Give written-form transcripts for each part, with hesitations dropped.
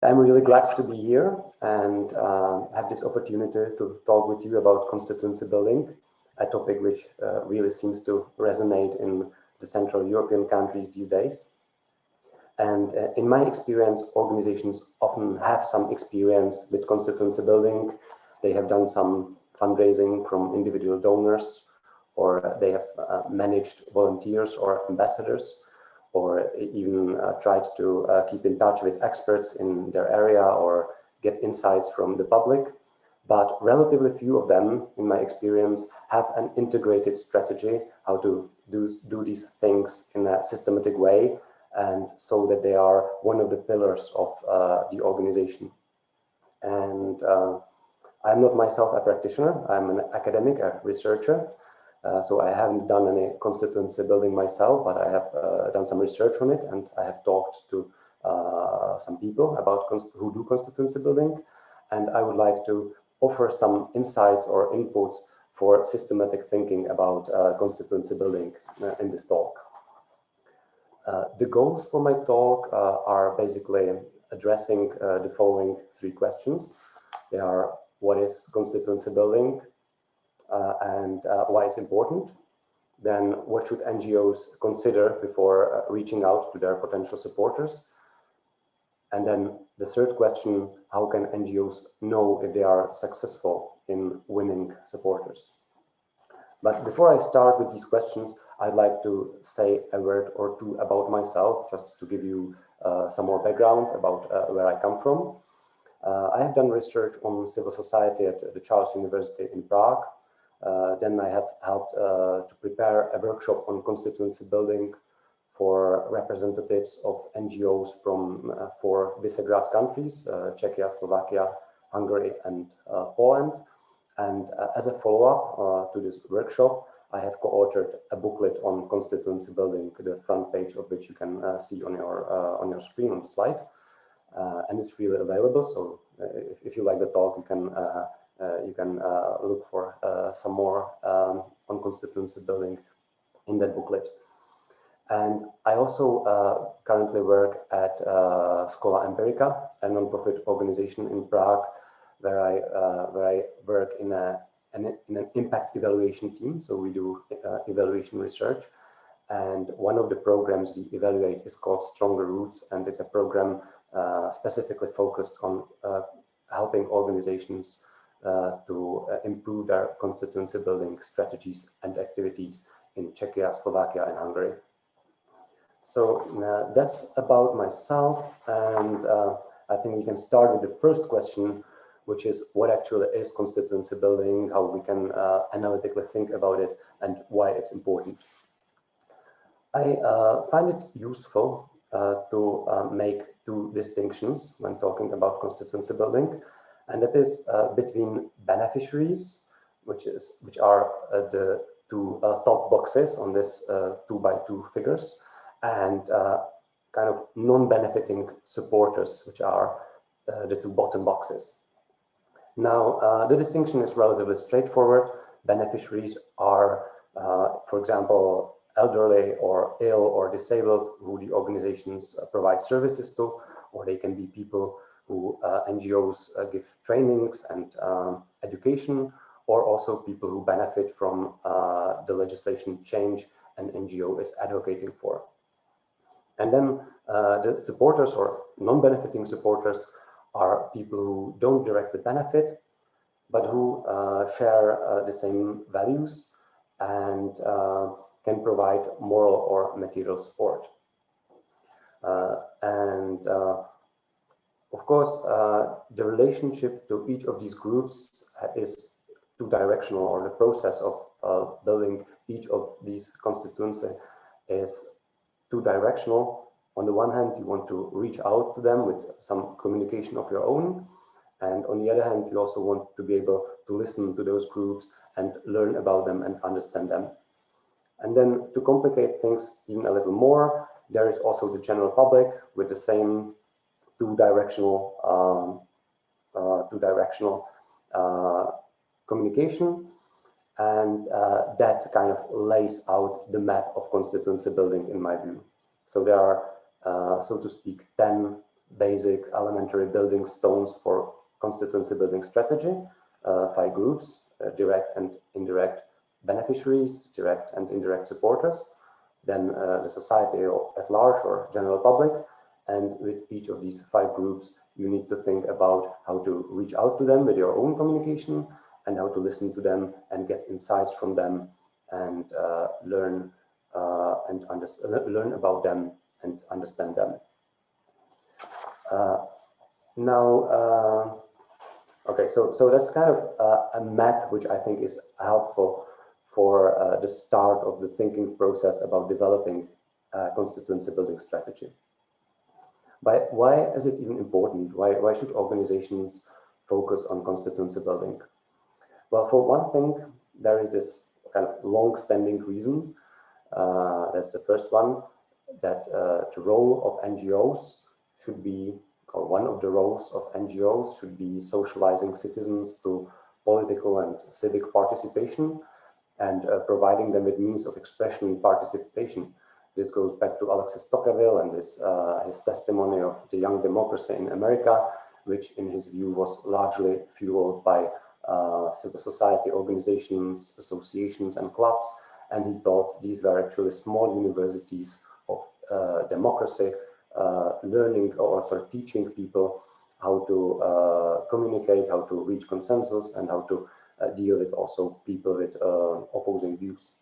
I'm really glad to be here and have this opportunity to talk with you about constituency building, a topic which really seems to resonate in the Central European countries these days. And in my experience, organizations often have some experience with constituency building. They have done some fundraising from individual donors, or they have managed volunteers or ambassadors, or even tried to keep in touch with experts in their area or get insights from the public. But relatively few of them, in my experience, have an integrated strategy how to do these things in a systematic way, and so that they are one of the pillars of the organization. And I'm not myself a practitioner, I'm an academic, a researcher. So I haven't done any constituency building myself, but I have done some research on it, and I have talked to some people about who do constituency building, and I would like to offer some insights or inputs for systematic thinking about constituency building in this talk. The goals for my talk are basically addressing the following three questions. They are: what is constituency building? And why it's important. Then what should NGOs consider before reaching out to their potential supporters? And then the third question: how can NGOs know if they are successful in winning supporters? But before I start with these questions, I'd like to say a word or two about myself, just to give you some more background about where I come from. I have done research on civil society at the Charles University in Prague. Then I have helped to prepare a workshop on constituency building for representatives of NGOs from 4 Visegrad countries, Czechia, Slovakia, Hungary, and Poland. And as a follow-up to this workshop, I have co-authored a booklet on constituency building, the front page of which you can see on your screen on the slide. And it's freely available, so if you like the talk, you can look for some more on constituency building in that booklet. And I also currently work at Škola Empirica, a non-profit organization in Prague, where I work in an impact evaluation team. So we do evaluation research, and one of the programs we evaluate is called Stronger Roots, and it's a program specifically focused on helping organizations to improve their constituency building strategies and activities in Czechia, Slovakia, and Hungary. So that's about myself, and I think we can start with the first question, which is what actually is constituency building, how we can analytically think about it, and why it's important. I find it useful to make two distinctions when talking about constituency building, and that is between beneficiaries, which are the two top boxes on this 2x2 figures, and kind of non-benefiting supporters, which are the two bottom boxes. Now, the distinction is relatively straightforward. Beneficiaries are, for example, elderly or ill or disabled who the organizations provide services to, or they can be people who NGOs give trainings and education, or also people who benefit from the legislation change an NGO is advocating for. And then the supporters or non-benefiting supporters are people who don't directly benefit, but who share the same values and can provide moral or material support. Of course, the relationship to each of these groups is two-directional, or the process of building each of these constituency is two-directional. On the one hand, you want to reach out to them with some communication of your own, and on the other hand, you also want to be able to listen to those groups and learn about them and understand them. And then, to complicate things even a little more, there is also the general public with the same two-directional communication, and that kind of lays out the map of constituency building in my view. So there are, so to speak, 10 basic elementary building stones for constituency building strategy, 5 groups, direct and indirect beneficiaries, direct and indirect supporters, then the society at large or general public. And with each of these 5 groups, you need to think about how to reach out to them with your own communication and how to listen to them and get insights from them and learn about them and understand them. Okay, so that's kind of a map which I think is helpful for the start of the thinking process about developing a constituency building strategy. But why is it even important? Why should organizations focus on constituency building? Well, for one thing, there is this kind of long-standing reason. That's the first one, that the role of NGOs should be, or one of the roles of NGOs should be socializing citizens to political and civic participation and providing them with means of expression and participation. This goes back to Alexis Tocqueville and his testimony of the young democracy in America, which in his view was largely fueled by civil society organizations, associations and clubs. And he thought these were actually small universities of democracy, learning or teaching people how to communicate, how to reach consensus, and how to deal with also people with opposing views.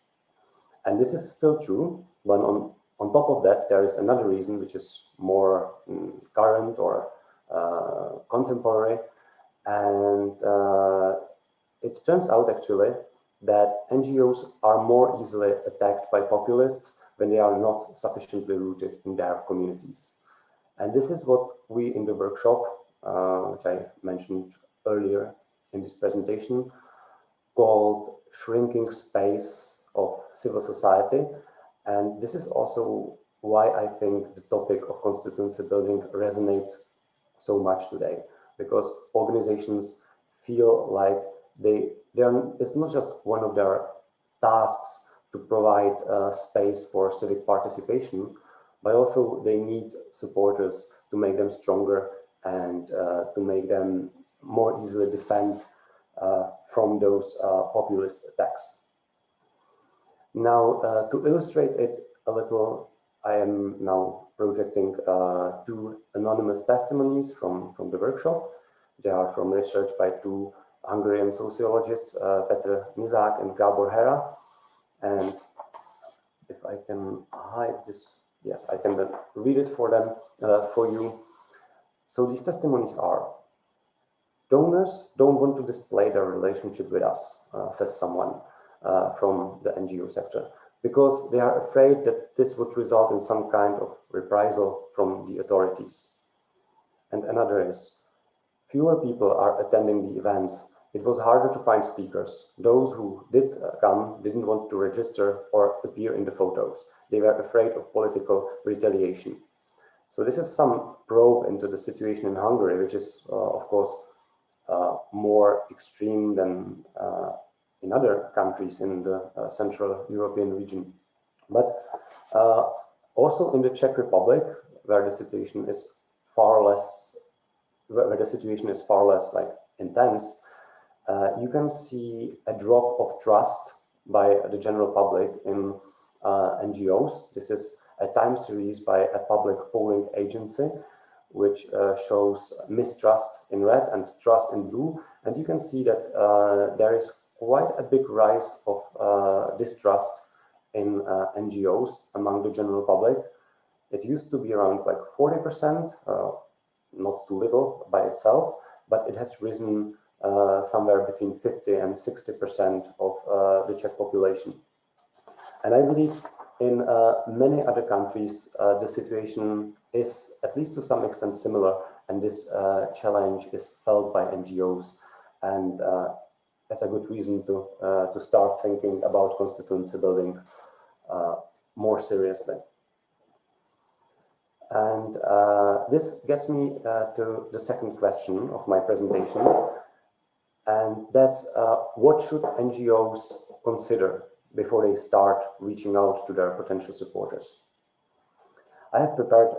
And this is still true, but on top of that, there is another reason which is more current or contemporary. And it turns out actually that NGOs are more easily attacked by populists when they are not sufficiently rooted in their communities. And this is what we in the workshop, which I mentioned earlier in this presentation, called shrinking space of civil society. And this is also why I think the topic of constituency building resonates so much today, because organizations feel like it's not just one of their tasks to provide space for civic participation, but also they need supporters to make them stronger and to make them more easily defend from those populist attacks. Now, to illustrate it a little, I am now projecting 2 anonymous testimonies from the workshop. They are from research by 2 Hungarian sociologists, Petr Mazák and Gábor Hera. And if I can hide this, yes, I can read it for them, for you. So these testimonies are: donors don't want to display their relationship with us, says someone from the NGO sector, because they are afraid that this would result in some kind of reprisal from the authorities. And another is: fewer people are attending the events. It was harder to find speakers. Those who did come didn't want to register or appear in the photos. They were afraid of political retaliation. So this is some probe into the situation in Hungary, which is, of course, more extreme than in other countries in the Central European region. But also in the Czech Republic, where the situation is far less like intense, you can see a drop of trust by the general public in NGOs. This is a time series by a public polling agency, which shows mistrust in red and trust in blue. And you can see that there is quite a big rise of distrust in NGOs among the general public. It used to be around like 40%, not too little by itself, but it has risen somewhere between 50 and 60% of the Czech population. And I believe in many other countries, the situation is, at least to some extent, similar, and this challenge is felt by NGOs. And that's a good reason to start thinking about constituency building more seriously. And this gets me to the second question of my presentation, and that's what should NGOs consider before they start reaching out to their potential supporters. I have prepared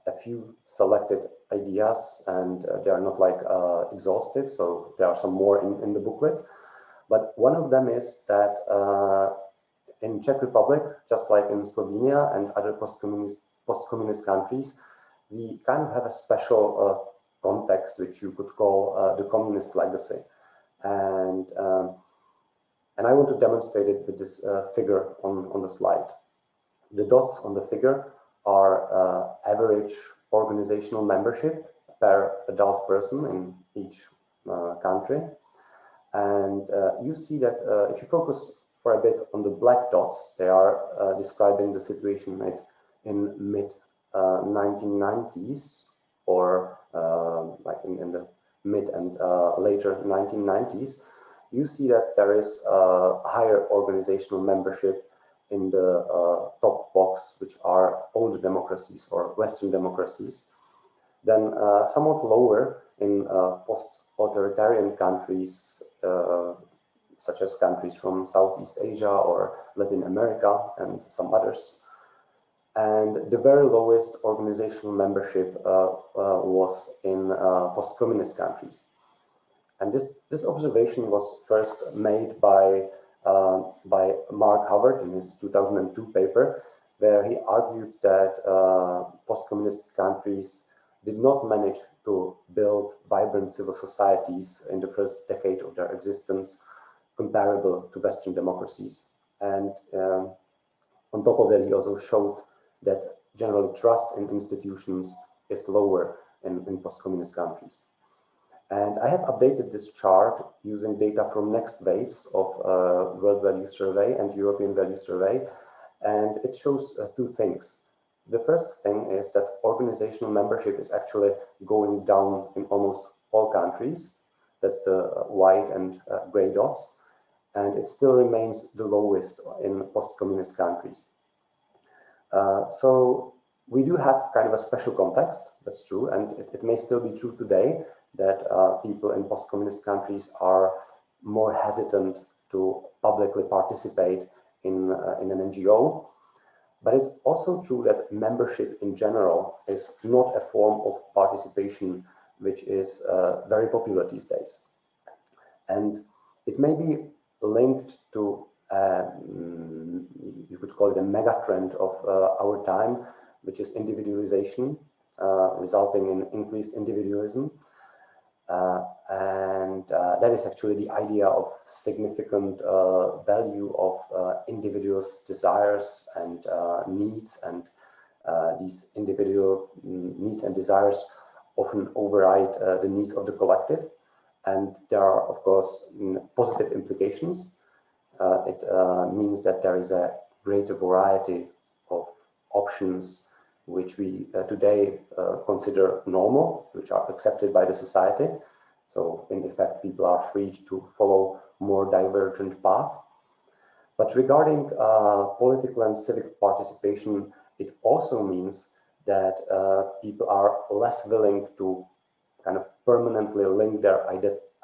a few selected ideas, and they are not like exhaustive, so there are some more in the booklet. But one of them is that in Czech Republic, just like in Slovenia and other post-communist countries, we kind of have a special context which you could call the communist legacy. And I want to demonstrate it with this figure on the slide. The dots on the figure are average organizational membership per adult person in each country. And you see that if you focus for a bit on the black dots, they are describing the situation in mid-1990s or like in the mid and later 1990s. You see that there is a higher organizational membership in the top box, which are old democracies or Western democracies, then somewhat lower in post-authoritarian countries, such as countries from Southeast Asia or Latin America and some others. And the very lowest organizational membership was in post-communist countries. And this observation was first made by Mark Howard in his 2002 paper, where he argued that post-communist countries did not manage to build vibrant civil societies in the first decade of their existence comparable to Western democracies. And on top of that, he also showed that generally trust in institutions is lower in post-communist countries. And I have updated this chart using data from next waves of World Value Survey and European Value Survey, and it shows two things. The first thing is that organizational membership is actually going down in almost all countries. That's the white and gray dots, and it still remains the lowest in post-communist countries. So we do have kind of a special context, that's true, and it may still be true today that people in post-communist countries are more hesitant to publicly participate in an NGO. But it's also true that membership in general is not a form of participation which is very popular these days. And it may be linked to, you could call it a mega trend of our time, which is individualization, resulting in increased individualism. And that is actually the idea of significant value of individuals' desires and needs, and these individual needs and desires often override the needs of the collective. And there are, of course, positive implications. It means that there is a greater variety of options which we today consider normal, which are accepted by the society. So in effect, people are free to follow more divergent path. But regarding political and civic participation, it also means that people are less willing to kind of permanently link their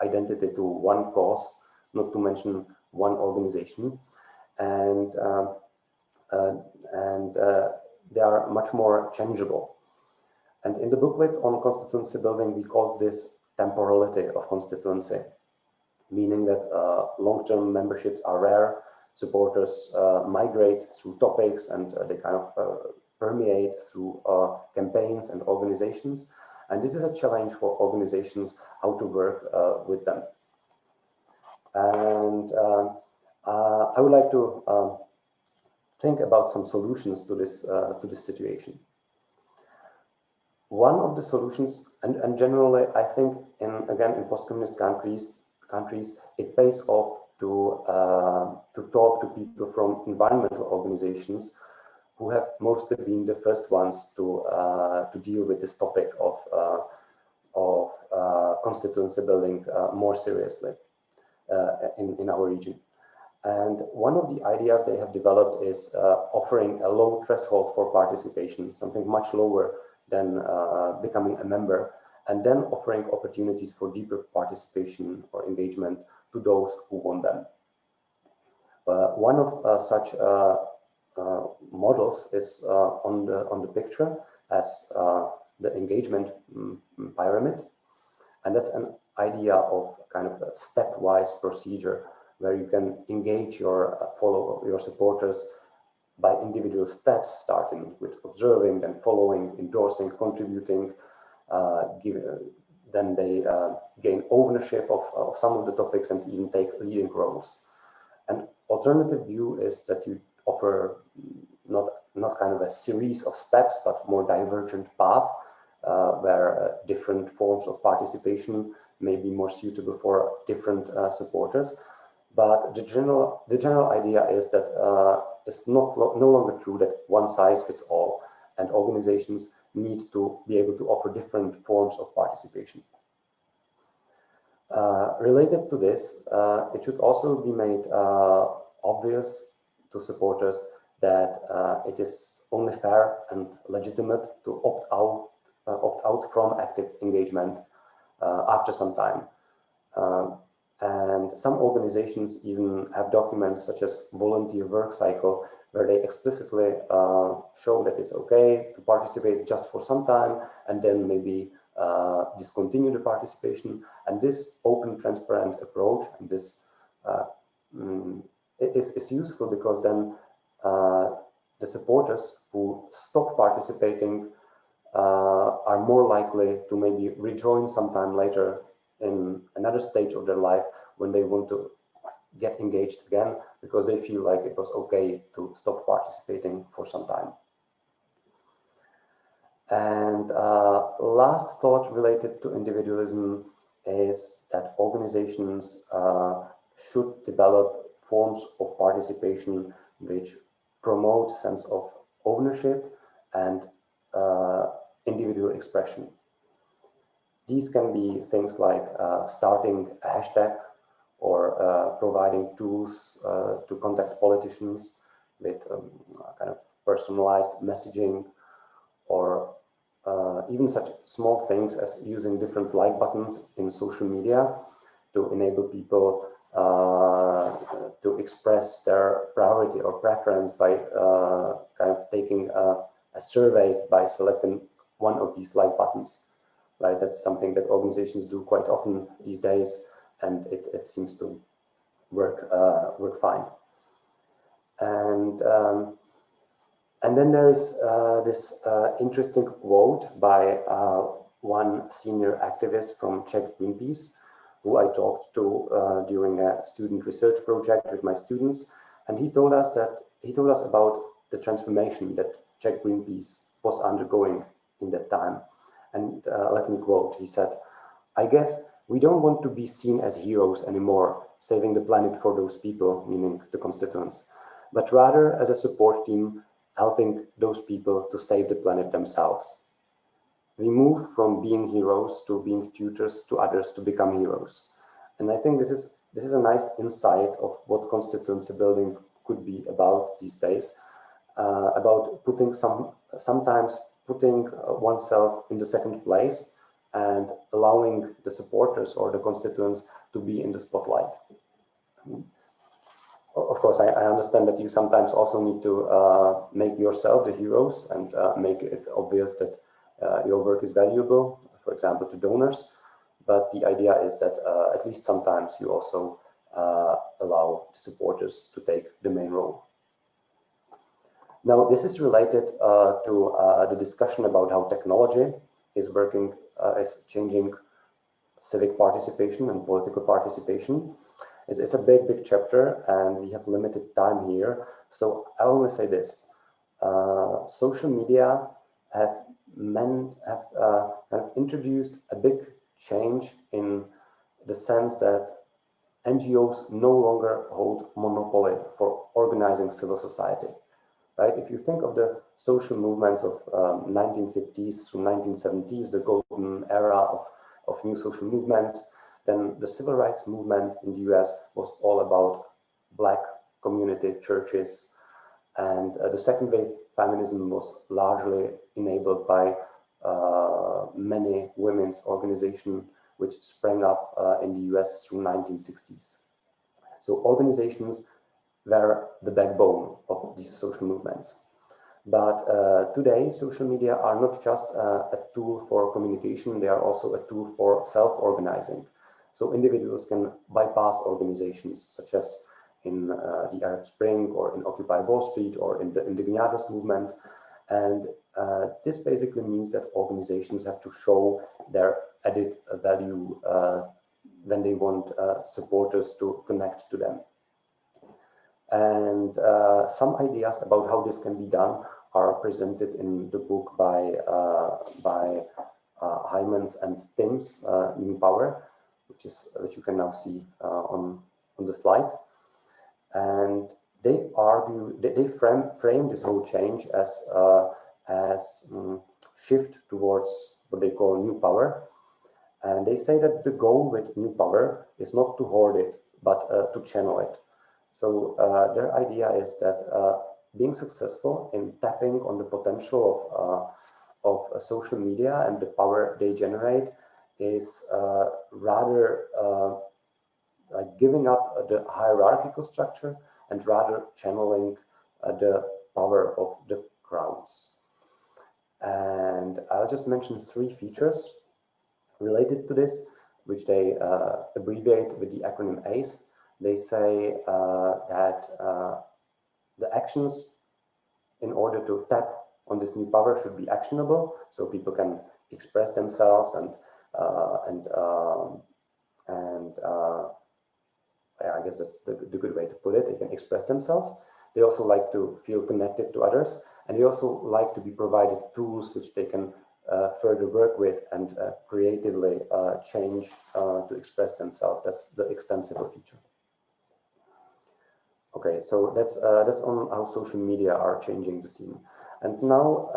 identity to one cause, not to mention one organization. And they are much more changeable. And in the booklet on constituency building, we call this temporality of constituency, meaning that long-term memberships are rare, supporters migrate through topics, and they kind of permeate through campaigns and organizations. And this is a challenge for organizations how to work with them. And I would like to think about some solutions to this situation. One of the solutions, and generally, I think, in post-communist countries, it pays off to talk to people from environmental organizations who have mostly been the first ones to deal with this topic of constituency building more seriously in our region. And one of the ideas they have developed is offering a low threshold for participation, something much lower than becoming a member, and then offering opportunities for deeper participation or engagement to those who want them. One of such models is on the picture. as the engagement pyramid. And that's an idea of kind of a stepwise procedure where you can engage your your supporters by individual steps, starting with observing, then following, endorsing, contributing. Then they gain ownership of some of the topics and even take leading roles. An alternative view is that you offer not kind of a series of steps, but more divergent path where different forms of participation may be more suitable for different supporters. But the general idea is that it's no longer true that one size fits all, and organizations need to be able to offer different forms of participation. Related to this, it should also be made obvious to supporters that it is only fair and legitimate to opt out from active engagement after some time. And some organizations even have documents such as volunteer work cycle, where they explicitly show that it's okay to participate just for some time and then maybe discontinue the participation. And this open, transparent approach, and this is useful because then the supporters who stop participating are more likely to maybe rejoin sometime later in another stage of their life when they want to get engaged again, because they feel like it was okay to stop participating for some time. And last thought related to individualism is that organizations should develop forms of participation which promote sense of ownership and individual expression. These can be things like starting a hashtag or providing tools to contact politicians with kind of personalized messaging, or even such small things as using different like buttons in social media to enable people to express their priority or preference by kind of taking a survey by selecting one of these like buttons. Right, that's something that organizations do quite often these days, and it seems to work fine. And then there is this interesting quote by one senior activist from Czech Greenpeace, who I talked to during a student research project with my students, and he told us about the transformation that Czech Greenpeace was undergoing in that time. And let me quote, he said, "I guess we don't want to be seen as heroes anymore, saving the planet for those people," meaning the constituents, "but rather as a support team, helping those people to save the planet themselves. We move from being heroes to being tutors to others to become heroes." And I think this is a nice insight of what constituency building could be about these days, about sometimes putting oneself in the second place and allowing the supporters or the constituents to be in the spotlight. Of course, I understand that you sometimes also need to make yourself the heroes and make it obvious that your work is valuable, for example, to donors. But the idea is that at least sometimes you also allow the supporters to take the main role. Now, this is related to the discussion about how technology is working, is changing civic participation and political participation. It's a big chapter, and we have limited time here. So I only say this: social media have introduced a big change in the sense that NGOs no longer hold monopoly for organizing civil society. Right? If you think of the social movements of 1950s through 1970s, the golden era of new social movements, then the civil rights movement in the US was all about Black community churches, and the second wave feminism was largely enabled by many women's organizations which sprang up in the US through 1960s. So organizations were the backbone of these social movements. But today, social media are not just a tool for communication, they are also a tool for self-organizing. So individuals can bypass organizations, such as in the Arab Spring, or in Occupy Wall Street, or in the Indignados movement. And this basically means that organizations have to show their added value when they want supporters to connect to them. And some ideas about how this can be done are presented in the book by Hymans and Timms, New Power, which you can now see on the slide. And they argue, they frame this whole change as shift towards what they call new power. And they say that the goal with new power is not to hoard it, but to channel it. So their idea is that being successful in tapping on the potential of social media and the power they generate is rather like giving up the hierarchical structure and rather channeling the power of the crowds. And I'll just mention 3 features related to this, which they abbreviate with the acronym ACE. They say that the actions in order to tap on this new power should be actionable, so people can express themselves and I guess that's the good way to put it. They can express themselves. They also like to feel connected to others, and they also like to be provided tools which they can further work with and creatively change to express themselves. That's the extensible feature. Okay, so that's on how social media are changing the scene. And now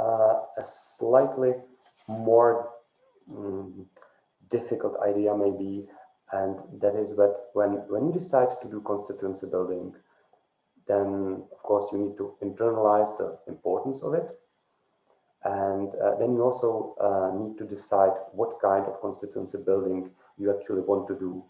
a slightly more difficult idea maybe, and that is that when you decide to do constituency building, then of course you need to internalize the importance of it. And then you also need to decide what kind of constituency building you actually want to do.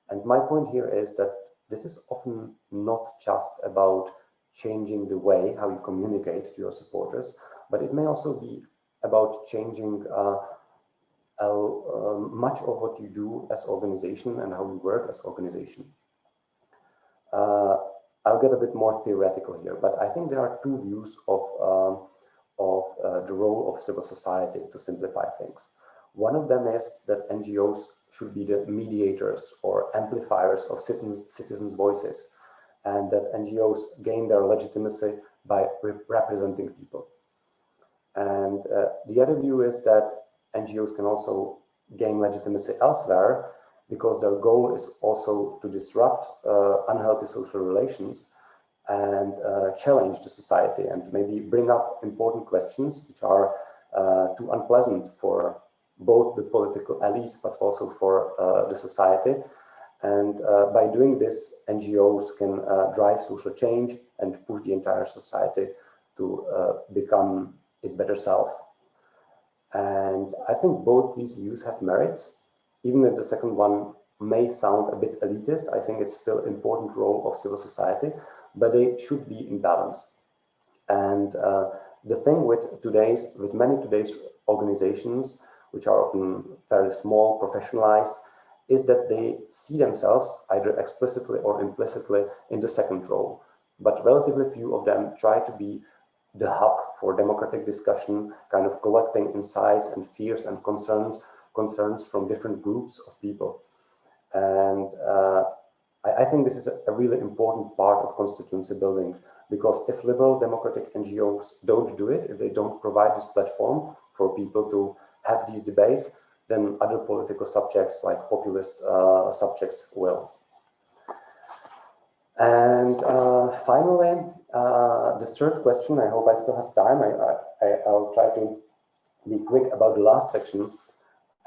And my point here is that this is often not just about changing the way how you communicate to your supporters, but it may also be about changing much of what you do as organization and how you work as organization. I'll get a bit more theoretical here, but I think there are 2 views of the role of civil society, to simplify things. One of them is that NGOs should be the mediators or amplifiers of citizens' voices, and that NGOs gain their legitimacy by representing people. And the other view is that NGOs can also gain legitimacy elsewhere, because their goal is also to disrupt unhealthy social relations and challenge the society and maybe bring up important questions which are too unpleasant for both the political elites but also for the society. And by doing this, NGOs can drive social change and push the entire society to become its better self. And I think both these views have merits. Even if the second one may sound a bit elitist, I think it's still an important role of civil society, but they should be in balance. And the thing with many today's organizations, which are often fairly small, professionalized, is that they see themselves either explicitly or implicitly in the second role. But relatively few of them try to be the hub for democratic discussion, kind of collecting insights and fears and concerns from different groups of people. And I think this is a really important part of constituency building, because if liberal democratic NGOs don't do it, if they don't provide this platform for people to have these debates, then other political subjects like populist subjects will. And finally, the third question, I hope I still have time, I'll try to be quick about the last section,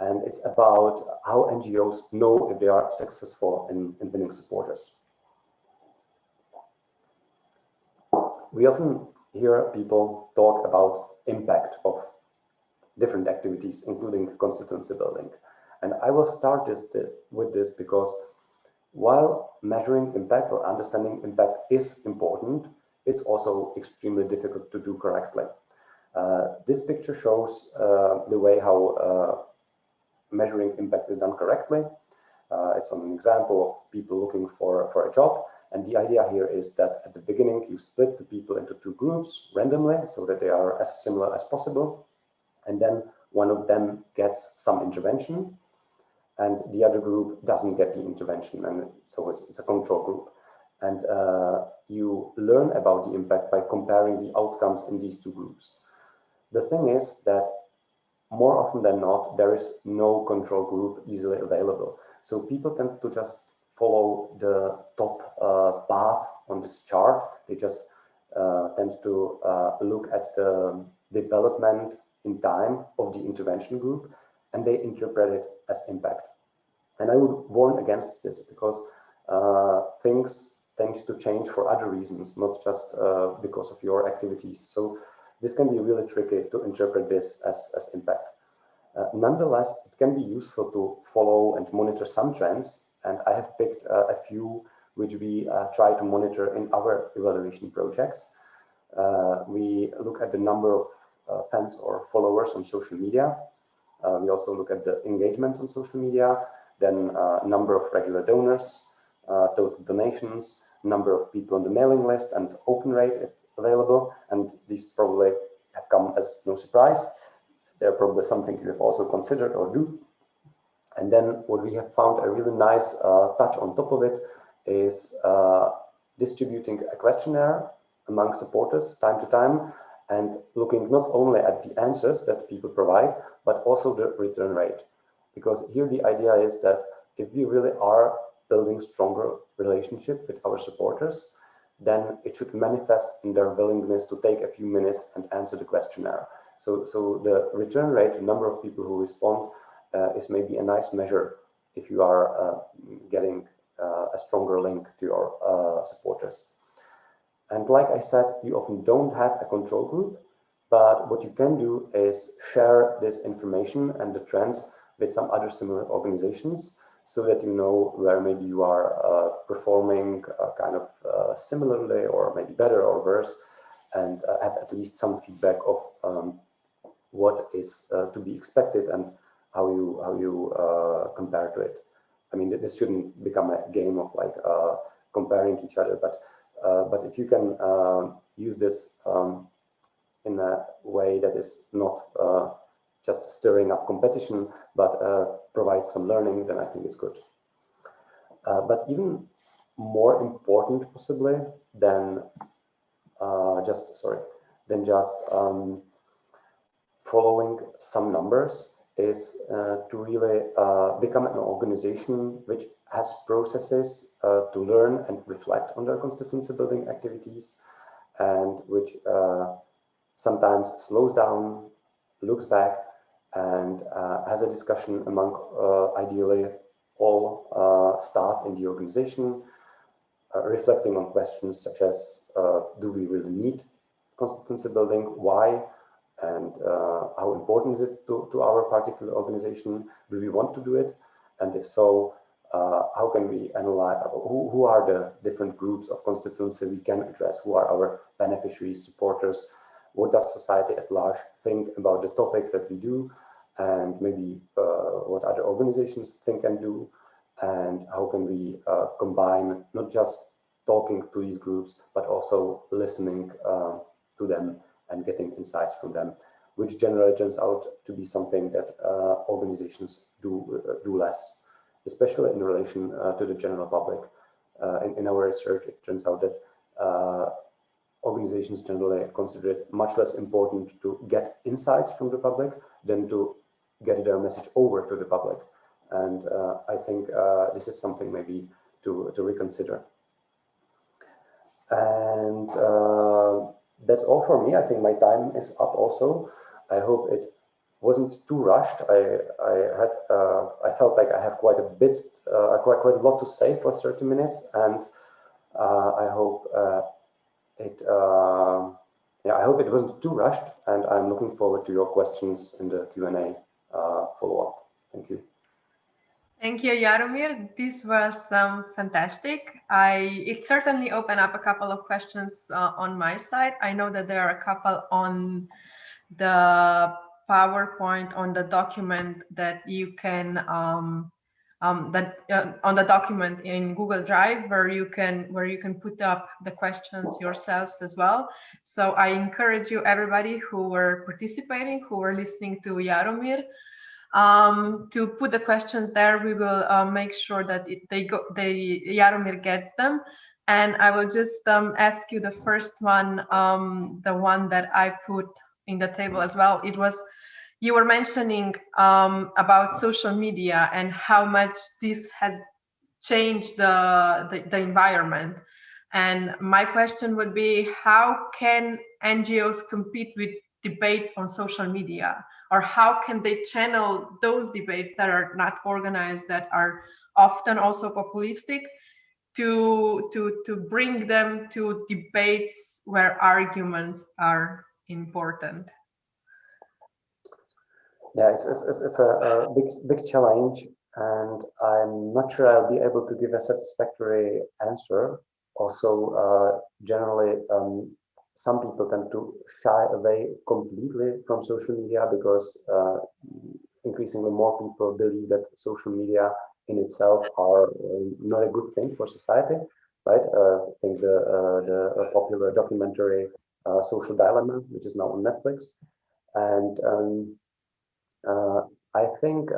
and it's about how NGOs know if they are successful in winning supporters. We often hear people talk about impact of different activities, including constituency building. And I will start with this because while measuring impact or understanding impact is important, it's also extremely difficult to do correctly. This picture shows the way how measuring impact is done correctly. It's an example of people looking for a job. And the idea here is that at the beginning, you split the people into two groups randomly so that they are as similar as possible. And then one of them gets some intervention and the other group doesn't get the intervention. And so it's a control group. And you learn about the impact by comparing the outcomes in these two groups. The thing is that more often than not, there is no control group easily available. So people tend to just follow the top path on this chart. They just tend to look at the development in time of the intervention group, and they interpret it as impact. And I would warn against this because things tend to change for other reasons, not just because of your activities. So this can be really tricky to interpret this as impact. Nonetheless, it can be useful to follow and monitor some trends, and I have picked a few which we try to monitor in our evaluation projects. We look at the number of fans or followers on social media. We also look at the engagement on social media, then number of regular donors, total donations, number of people on the mailing list, and open rate if available. And these probably have come as no surprise. They're probably something you have also considered or do. And then what we have found a really nice touch on top of it is distributing a questionnaire among supporters time to time and looking not only at the answers that people provide, but also the return rate. Because here the idea is that if we really are building stronger relationship with our supporters, then it should manifest in their willingness to take a few minutes and answer the questionnaire. So the return rate, the number of people who respond, is maybe a nice measure if you are getting a stronger link to your supporters. And like I said, you often don't have a control group, but what you can do is share this information and the trends with some other similar organizations so that you know where maybe you are performing kind of similarly or maybe better or worse, and have at least some feedback of what is to be expected and how you compare to it. I mean, this shouldn't become a game of like comparing each other, but if you can use this in a way that is not just stirring up competition, but provides some learning, then I think it's good. But even more important, possibly, than just following some numbers is to really become an organization which has processes to learn and reflect on their constituency building activities, and which sometimes slows down, looks back, and has a discussion among ideally all staff in the organization, reflecting on questions such as do we really need constituency building, why, and how important is it to our particular organization? Do we want to do it? And if so, how can we analyze who are the different groups of constituency we can address? Who are our beneficiaries, supporters? What does society at large think about the topic that we do? And maybe what other organizations think and do? And how can we combine not just talking to these groups, but also listening to them and getting insights from them, which generally turns out to be something that organizations do less, especially in relation to the general public. In our research, it turns out that organizations generally consider it much less important to get insights from the public than to get their message over to the public. And I think this is something maybe to reconsider. And that's all for me. I think my time is up also. I hope it wasn't too rushed. I felt like I have quite a bit, quite a lot to say for 30 minutes, and I hope I hope it wasn't too rushed. And I'm looking forward to your questions in the Q&A follow-up. Thank you. Thank you, Jaromír. This was fantastic. It certainly opened up a couple of questions on my side. I know that there are a couple on the PowerPoint, on the document that you can on the document in Google Drive, where you can put up the questions yourselves as well. So I encourage you, everybody who were participating, who were listening to Jaromír, to put the questions there. We will make sure that Jaromír gets them. And I will just ask you the first one, the one that I put in the table as well. It was, you were mentioning about social media and how much this has changed the environment. And my question would be, how can NGOs compete with debates on social media? Or how can they channel those debates that are not organized, that are often also populistic, to bring them to debates where arguments are important? Yeah, it's a big challenge, and I'm not sure I'll be able to give a satisfactory answer. Also, generally, some people tend to shy away completely from social media because increasingly more people believe that social media in itself are not a good thing for society, right? I think the popular documentary Social Dilemma, which is now on Netflix, and I think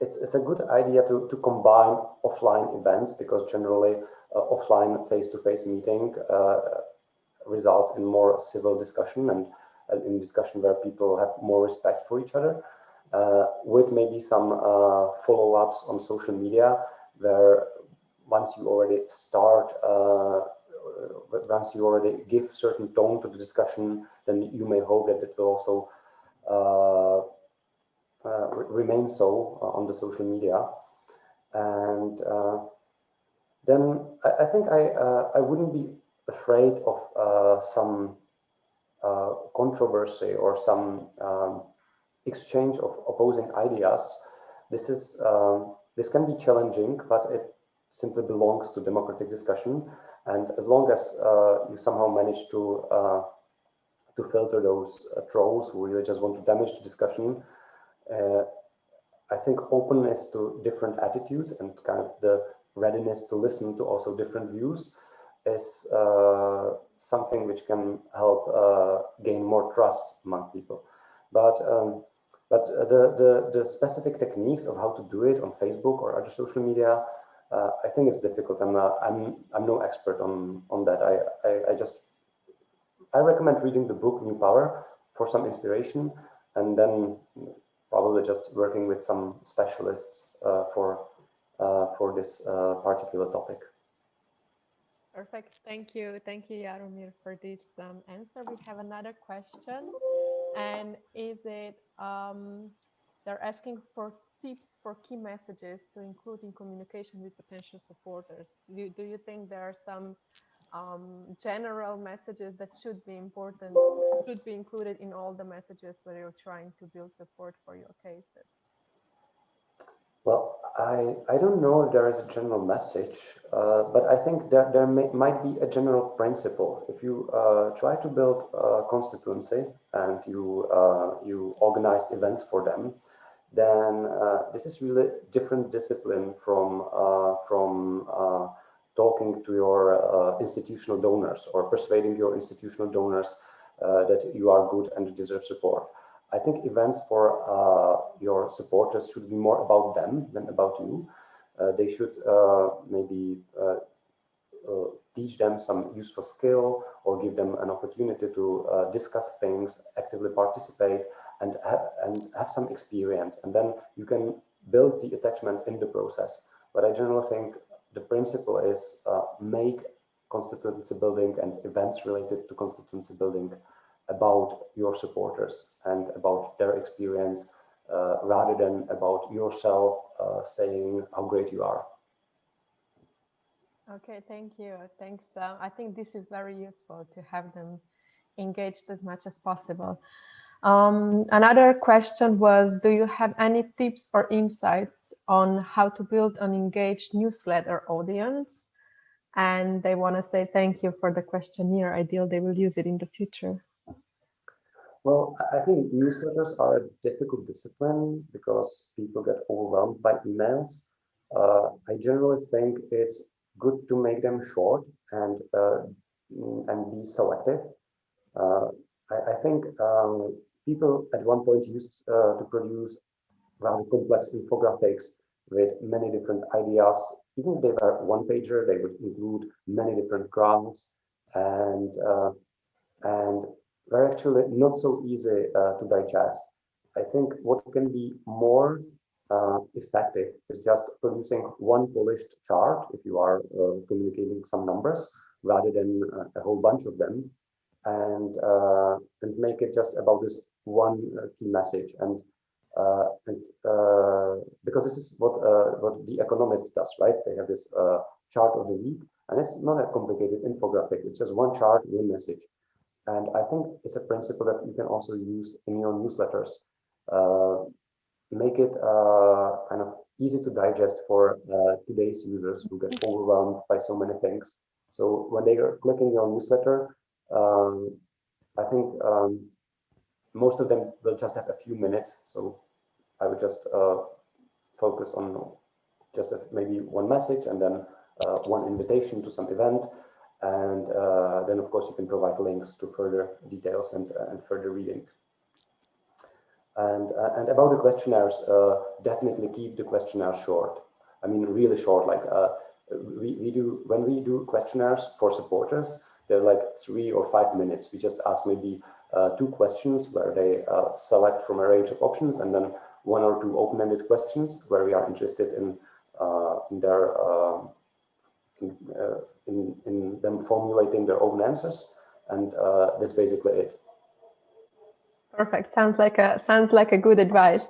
it's a good idea to combine offline events, because generally offline face-to-face meeting results in more civil discussion and in discussion where people have more respect for each other, with maybe some follow-ups on social media, where once you already start, once you already give certain tone to the discussion, then you may hope that it will also remain so on the social media. And then I think I wouldn't be afraid of some controversy or some exchange of opposing ideas. This can be challenging, but it simply belongs to democratic discussion. And as long as you somehow manage to filter those trolls who really just want to damage the discussion, I think openness to different attitudes and kind of the readiness to listen to also different views is something which can help gain more trust among people. But the specific techniques of how to do it on Facebook or other social media, I think it's difficult. I'm no expert on that. I recommend reading the book New Power for some inspiration, and then probably just working with some specialists for this particular topic. Perfect. Thank you, Jaromír, for this answer. We have another question, and is it they're asking for tips for key messages to include in communication with potential supporters. Do you think there are some general messages that should be important, should be included in all the messages where you're trying to build support for your cases? Well, I don't know if there is a general message, but I think there might be a general principle. If you try to build a constituency and you organize events for them, then this is really different discipline from talking to your institutional donors or persuading your institutional donors that you are good and deserve support. I think events for your supporters should be more about them than about you. They should maybe teach them some useful skill or give them an opportunity to discuss things, actively participate, and have some experience. And then you can build the attachment in the process. But I generally think the principle is make constituency building and events related to constituency building about your supporters and about their experience, rather than about yourself saying how great you are. Okay, thank you. Thanks. I think this is very useful to have them engaged as much as possible. Another question was, do you have any tips or insights on how to build an engaged newsletter audience? And they want to say thank you for the questionnaire. Ideal, they will use it in the future. Well, I think newsletters are a difficult discipline because people get overwhelmed by emails. I generally think it's good to make them short and be selective. I think people at one point used to produce rather complex infographics with many different ideas. Even if they were one-pager, they would include many different graphs, and they're actually not so easy to digest. I think what can be more effective is just producing one polished chart if you are communicating some numbers rather than a whole bunch of them, and make it just about this one key message. And because this is what the Economist does, right? They have this chart of the week, and it's not a complicated infographic. It's just one chart, one message. And I think it's a principle that you can also use in your newsletters. Make it kind of easy to digest for today's users who get overwhelmed by so many things. So when they are clicking your newsletter, I think most of them will just have a few minutes. So I would just focus on just maybe one message and then one invitation to some event. And then, of course, you can provide links to further details and further reading. And about the questionnaires, definitely keep the questionnaire short. I mean, really short. Like when we do questionnaires for supporters, they're like 3 or 5 minutes. We just ask maybe 2 questions where they select from a range of options, and then 1 or 2 open-ended questions where we are interested in their in them formulating their own answers, and that's basically it. Perfect. Sounds like a good advice.